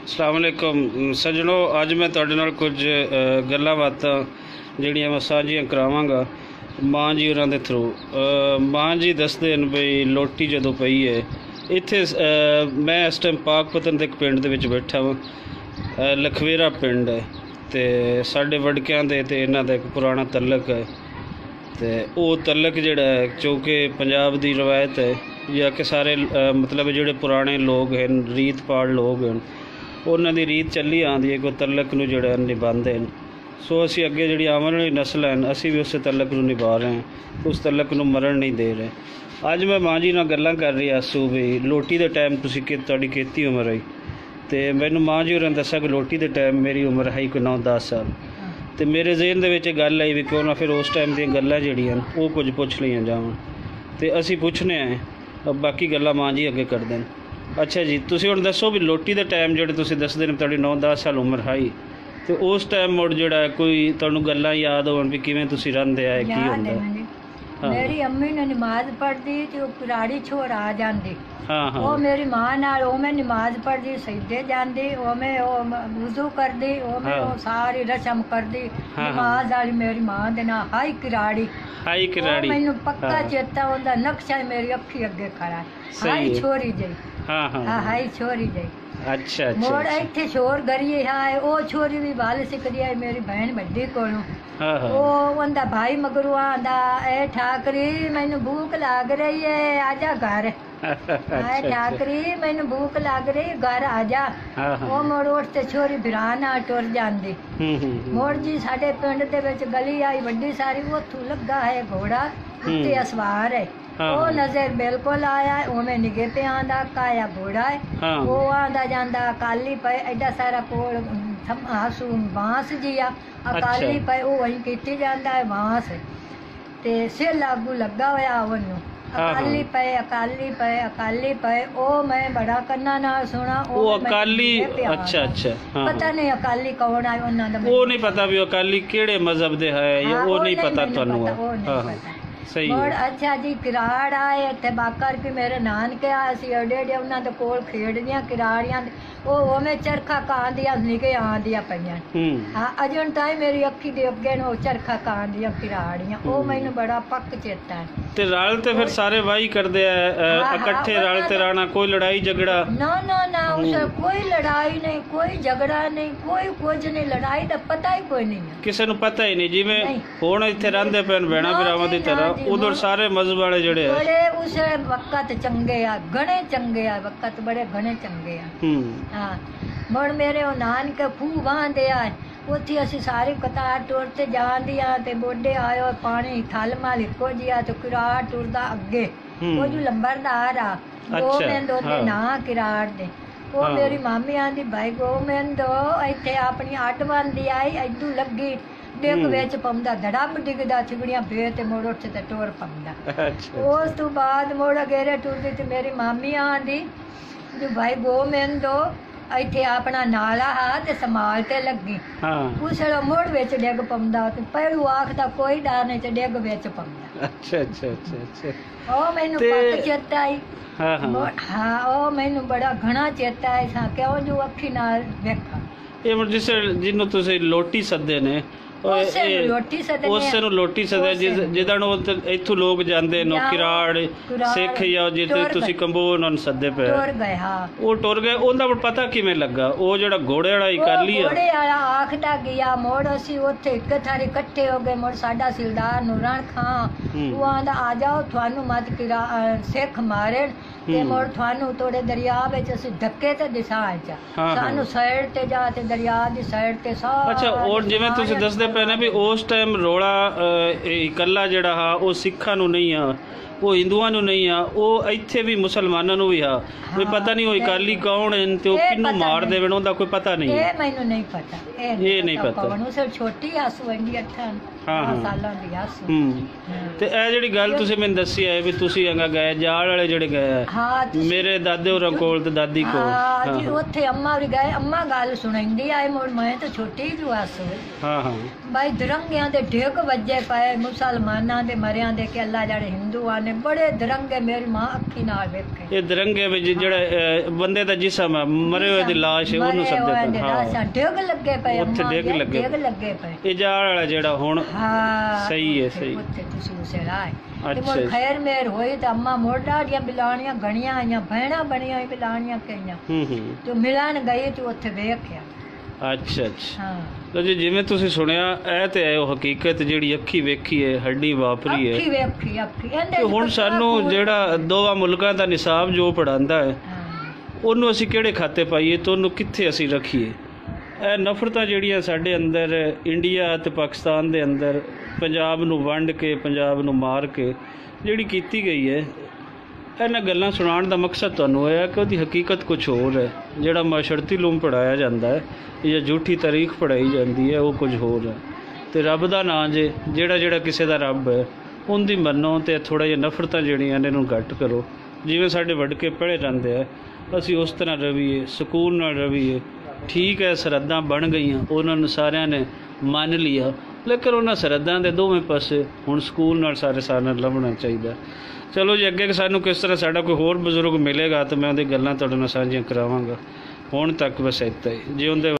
अस्सलाम वालेकुम सज्जनों, अज मैं तुहाडे नाल कुछ गल्लां बातां जिहड़ियां मैं साझियां करावांगा मां जी होरां दे थ्रू। मां जी दसदे न बई लोटी जदों पई है इत्थे मैं इस टाइम पाकपतन दे पिंड दे विच बैठा वां। लखवेरा पिंड है ते साडे वड़कियां दे ते इन्हां दा इक पुराना तलक है ते वो तलक जिहड़ा है क्योंकि पंजाब दी रवायत है या कि सारे मतलब जिहड़े पुराने लोग हैं रीत पाल लोग हैं उन्हां दी रीत चली आंदी है कि तलक नूं जिहड़ा निभांदे हैं। सो असीं अगे जिहड़ी आवन वाली नस्ल हैं असीं भी उस तलक नूं निभा रहे हैं, उस तलक नूं मरण नहीं दे रहे। अज मैं मां जी नाल गल्लां कर रही आसू भी लोटी दे टाइम तुसीं तुहाडी कितनी उम्र है तो मैनूं मां जी होरें दस्सिया कि लोटी दे टाइम मेरी उम्र है कोई 9-10 साल। तो मेरे जहन दे विच गल आई भी क्यों ना फिर उस टाइम दी गल्लां जिहड़ियां वो कुछ पुछ लईआं जावन ते असीं पुछने आं, बाकी गल्लां मां जी अगे करदे न। अच्छा जी, तुसीं हुण दस्सो भी लोटी दे टाइम जिहड़े तुसीं दसदे ने तुहाडी 9-10 साल उम्र है तो उस टाइम मुड़ जिहड़ा कोई तुहानूं गल्लां याद होण भी किवें तुसीं रहिंदे आए की हुंदा? हाँ। मेरी अम्मी ने नमाज पढ़ती तो वो कुराड़ी छोर आ जाती। हाँ हाँ। वो मेरी मां नाल मैं नमाज पढ़ती सजदे जाती मैं वुजू करती मैं हाँ। सारी रस्म करती। हाँ। नमाज वाली मेरी मां दे नाल हाई किराड़ी मैनू पक्का हाँ। चेता उनका नक्शा मेरी अखी अगे खड़ा हाई छोरी जी। हाँ हाँ हाँ हाई छोरी जी। अच्छा अच्छा मोड़ इत्थे शोर करिए है वो छोरी भी बाल सिकदी है मेरी बहन बड़ी कोलों। हाँ हाँ। वो उनका भाई मगरू आंदा ए ठाकरी मैनू भूख लग रही है आजा घर। ए ठाकरी मैनू भूख लग रही घर आजा। वो मोड़ उठते छोरी बिरा नाल टुर जांदी। मोड़ जी साडे पिंड दे विच गली आई वड्डी सारी उथों लगा है घोड़ा उत्ते असवार है। वो नजर बिल्कुल आया उमें निगे पे आंदा काया घोड़ा है। वो आंदा जांदा अकाली पे एडा सारा कोल आसू बांस जी आ अकाली पे वो वही कीती जांदा है बांस ते सिर लागू लगा होया ओनू अकाली पे अकाली पे अकाली पे ओ मैं बड़ा कन्ना नाल सुना वो अकाली। अच्छा अच्छा। पता नहीं अकाली कौन है उन्हां दा वो नहीं पता भी अकाली केड़े मजहब दे है या वो नहीं पता तुहानूं? सही और अच्छा जी किराड़ आए इत्थे बाकर की मेरे नानके आए सी एडे एडे उन्हां दे कोल खेड़दियां किराड़ियां वो में चरखा कांदियां निके आंदियां पईयां। हां अजन ताई मेरी अखी दे अगे नो चरखा कांदियां किराड़ियां वो मैनू बड़ा पक चेता है। ते रल ते फिर सारे वाही करदे इकट्ठे रल ते रहना, कोई लड़ाई झगड़ा ना ना ना उस कोई लड़ाई नहीं कोई झगड़ा नहीं कोई कुछ नहीं लड़ाई दा पता ही कोई नहीं है किसे नूं पता ही नहीं जिवें हुण इत्थे रहंदे पैन भैणा भरावां दी तरह उधर सारे मजहब वाले जड़े है बड़े उस वक्त चंगे आ घणे चंगे आ वक्त बड़े घणे चंगे आ। हाँ मुड़ मेरे वो नानके खूह बांधे आ उत्थे असीं सारी कतार टुरते जांदी आ ते बोडे आयो पानी थल माल इको जिहा ते किराड़ टुरदा अगे वो जो लंबरदार आ गोमेंदो ते ना किराड़ दे वो मेरी मामी आंदी भाई गोमेंदो इत्थे अपनी अट बांधी आई इदू लगी डिग विच पौंदा धड़म डिगदा चिगड़ियां बे ते मोड़ उठ ते टोर पौंदा। उस तो बाद मोड़ अगेरे टुरदी ते मेरी मामी आंदी जो भाई गोमेंदो इत्थे अपना नाला हा ते संभाल ते लगी। उस मुड़ विच डिग पौंदा ते पहलू आखदा कोई डर नहीं ते डिग विच पौंदा। अच्छा अच्छा अच्छा अच्छा। ओ मैनू पक चेता आई। हाँ ओ मैनू बड़ा घना चेता है सा क्यों जो अखी नाल वेखा ये जिस जिन्नू तुसीं लोटी सदे ने उसे ਨੂੰ ਲੋਟੀ ਸਦਾ ਜਿਹਦਾ ਨੂੰ ਇੱਥੋਂ ਲੋਕ ਜਾਂਦੇ ਨੇ ਕਿਰਾੜ ਸਿੱਖ ਜਾਂ ਜਿੱਥੇ ਤੁਸੀਂ ਕੰਬੋ ਉਹਨਾਂ ਨੂੰ ਸੱਦੇ ਪਏ ਟੁਰ ਗਏ। ਹਾਂ ਉਹ ਟੁਰ ਗਏ ਉਹਦਾ ਪਤਾ ਕਿਵੇਂ ਲੱਗਾ? ਉਹ ਜਿਹੜਾ ਘੋੜੇ ਵਾਲਾ ਹੀ ਕਰ ਲਿਆ ਘੋੜੇ ਵਾਲਾ ਆਖਦਾ ਗਿਆ ਮੋੜ ਅਸੀਂ ਉੱਥੇ ਇੱਕ ਥਾਰੀ ਇਕੱਠੇ ਹੋ ਗਏ ਮੋੜ ਸਾਡਾ ਸਿਲਦਾਰ ਨੂਰਨ ਖਾਂ ਉਹ ਆਂਦਾ ਆ ਜਾਓ ਤੁਹਾਨੂੰ ਮਤ ਕਿਰਾ ਸਿੱਖ ਮਾਰਨ ਤੇ ਮੋੜ ਤੁਹਾਨੂੰ ਤੋੜੇ ਦਰਿਆ ਵਿੱਚ ਅਸੀਂ ਧੱਕੇ ਤੇ ਦਿਸਾ ਜਾ ਸਾਨੂੰ ਸਾਈਡ ਤੇ ਜਾ ਤੇ ਦਰਿਆ ਦੀ ਸਾਈਡ ਤੇ ਸਾਰਾ। ਅੱਛਾ ਔਰ ਜਿਵੇਂ ਤੁਸੀਂ ਦੱਸਦੇ ਪਏ ਨੇ ਵੀ ਉਸ ਟਾਈਮ ਰੋਲਾ ਇਕੱਲਾ ਜਿਹੜਾ ਹਾ ਉਹ ਸਿੱਖਾਂ ਨੂੰ ਨਹੀਂ ਆ ਉਹ ਹਿੰਦੂਆਂ ਨੂੰ ਨਹੀਂ ਆ ਉਹ ਇੱਥੇ ਵੀ ਮੁਸਲਮਾਨਾਂ ਨੂੰ ਵੀ ਆ ਕੋਈ ਪਤਾ ਨਹੀਂ ਉਹ ਅਕਾਲੀ ਕੌਣ ਹਨ ਤੇ ਉਹ ਕਿਹਨੂੰ ਮਾਰ ਦੇਵਣ ਉਹਦਾ ਕੋਈ ਪਤਾ ਨਹੀਂ। ਇਹ ਮੈਨੂੰ ਨਹੀਂ ਪਤਾ ਇਹ ਨਹੀਂ ਪਤਾ ਉਹਨੂੰ ਸਿਰ ਛੋਟੀ ਆਸੂ ਇੰਡੀ 8 ਸਾਲਾਂ ਦੀ ਆਸੂ। ਤੇ ਇਹ ਜਿਹੜੀ ਗੱਲ ਤੁਸੀਂ ਮੈਨੂੰ ਦੱਸੀ ਹੈ ਵੀ ਤੁਸੀਂ ਅੰਗਾ ਗਏ ਜਾਲ ਵਾਲੇ ਜਿਹੜੇ ਗਏ ਮੇਰੇ ਦਾਦੇ ਹੋਰਾਂ ਕੋਲ ਤੇ ਦਾਦੀ ਕੋਲ ਜੀ ਉੱਥੇ ਅੰਮਾ ਵੀ ਗਏ ਅੰਮਾ ਗੱਲ ਸੁਣਾਉਂਦੀ ਆਏ ਮੋੜ ਮੈਂ ਤਾਂ ਛੋਟੀ ਜਿਹੀ ਆਸੂ। ਹਾਂ ਹਾਂ ਬਾਈ ਦਰੰਗਿਆਂ ਦੇ ਢੇਕ ਵੱਜੇ ਪਏ ਮੁਸਲਮਾਨਾਂ ਦੇ ਮਰਿਆਂ ਦੇ ਕਿ ਅੱਲਾ ਜਿਹੜੇ ਹਿੰਦੂਆਂ ने बड़े दरंगे मेरी मां अखी नाल वेखे ये दरंगे में ਜਿਹੜਾ ਬੰਦੇ ਦਾ ਜਿਸਮ ਹੈ ਮਰੇ ਹੋਏ ਦੀ ਲਾਸ਼ ਹੈ ਉਹਨੂੰ ਸੱਦੇ ਹਾਂ ਡਿੱਗ ਲੱਗੇ ਪਏ ਉੱਥੇ ਡਿੱਗ ਲੱਗੇ ਪਏ ਇਹ ਜਾਲ ਵਾਲਾ ਜਿਹੜਾ ਹੁਣ ਹਾਂ ਸਹੀ ਹੈ ਸਹੀ ਉੱਥੇ ਤੁਸੀਂ ਉਸੇ ਲਾਏ ਤੇ ਅੱਛਾ ਮੋਰ ਖੈਰ ਮੇਰ ਹੋਈ ਤਾਂ ਅੰਮਾ ਮੋਢਾ ਦੀਆਂ ਬਿਲਾਣੀਆਂ ਗਣੀਆਂ ਆਈਆਂ ਭੈਣਾਂ ਬਣੀਆਂ ਬਿਲਾਣੀਆਂ ਕਈਆਂ ਤੇ ਮਿਲਣ ਗਈ ਤੇ ਉੱਥੇ ਵੇਖਿਆ ਅੱਛਾ ਅੱਛਾ ਹਾਂ ਲੋ ਜੀ ਜਿਵੇਂ ਤੁਸੀਂ ਸੁਣਿਆ ਇਹ ਤੇ ਹੈ ਉਹ ਹਕੀਕਤ ਜਿਹੜੀ ਅੱਖੀ ਵੇਖੀ ਹੈ ਹੱਡੀ ਵਾਪਰੀ ਹੈ ਅੱਖੀ ਵੇਖੀ ਤੇ ਹੁਣ ਸਾਨੂੰ ਜਿਹੜਾ ਦੋਵਾਂ ਮੁਲਕਾਂ ਦਾ ਨਿਸਾਬ ਜੋ ਪੜਾਉਂਦਾ ਹੈ ਉਹਨੂੰ ਅਸੀਂ ਕਿਹੜੇ ਖਾਤੇ ਪਾਈਏ ਤੇ ਉਹਨੂੰ ਕਿੱਥੇ ਅਸੀਂ ਰੱਖੀਏ ਇਹ ਨਫ਼ਰਤਾਂ ਜਿਹੜੀਆਂ ਸਾਡੇ ਅੰਦਰ ਇੰਡੀਆ ਅਤੇ ਪਾਕਿਸਤਾਨ ਦੇ ਅੰਦਰ ਪੰਜਾਬ ਨੂੰ ਵੰਡ ਕੇ ਪੰਜਾਬ ਨੂੰ ਮਾਰ ਕੇ ਜਿਹੜੀ ਕੀਤੀ ਗਈ ਹੈ ਇਹਨਾਂ ਗੱਲਾਂ ਸੁਣਾਉਣ ਦਾ ਮਕਸਦ ਤੁਹਾਨੂੰ ਹੋਇਆ ਕਿ ਉਹਦੀ ਹਕੀਕਤ ਕੁਝ ਹੋਰ ਹੈ ਜਿਹੜਾ ਮਾਸ਼ਰਤੀ ਲੂਮ ਪੜਾਇਆ ਜਾਂਦਾ ਹੈ ਜਾਂ ਝੂਠੀ ਤਾਰੀਖ ਪੜਾਈ ਜਾਂਦੀ ਹੈ ਉਹ ਕੁਝ ਹੋਰ ਹੈ ਤੇ ਰੱਬ ਦਾ ਨਾਂ ਜੇ ਜਿਹੜਾ ਕਿਸੇ ਦਾ ਰੱਬ ਹੈ ਉਹਦੀ ਮੰਨੋ ਤੇ ਥੋੜਾ ਜਿਹਾ ਨਫ਼ਰਤਾਂ ਜਿਹੜੀਆਂ ਨੇ ਇਹਨੂੰ ਘੱਟ ਕਰੋ ਜਿਵੇਂ ਸਾਡੇ ਵਡਕੇ ਪੜ੍ਹੇ ਜਾਂਦੇ ਆ ਅਸੀਂ ਉਸ ਤਰ੍ਹਾਂ ਰਹੀਏ ਸਕੂਨ ਨਾਲ ਰਹੀਏ ਠੀਕ ਹੈ ਸਰਹੱਦਾਂ ਬਣ ਗਈਆਂ ਉਹਨਾਂ ਨੂੰ ਸਾਰਿਆਂ ਨੇ ਮੰਨ ਲਿਆ ਲੇਕਿਨ ਉਹਨਾਂ ਸਰਹੱਦਾਂ ਦੇ ਦੋਵੇਂ ਪਾਸੇ ਹੁਣ ਸਕੂਲ ਨਾਲ ਸਾਰੇ ਨਾਲ ਲੱਭਣਾ ਚਾਹੀਦਾ ਚਲੋ ਜੀ ਅੱਗੇ ਸਾਨੂੰ ਕਿਸ ਤਰ੍ਹਾਂ ਸਾਡਾ ਕੋਈ ਹੋਰ ਬਜ਼ੁਰਗ ਮਿਲੇਗਾ ਤਾਂ ਮੈਂ ਉਹਦੀ ਗੱਲਾਂ ਤੁਹਾਡੇ ਨਾਲ ਸਾਂਝੀਆਂ ਕਰਾਵਾਂਗਾ ਹੁਣ ਤੱਕ ਬਸ ਇੱਦਾਂ ਹੀ ਜਿਉਂਦੇ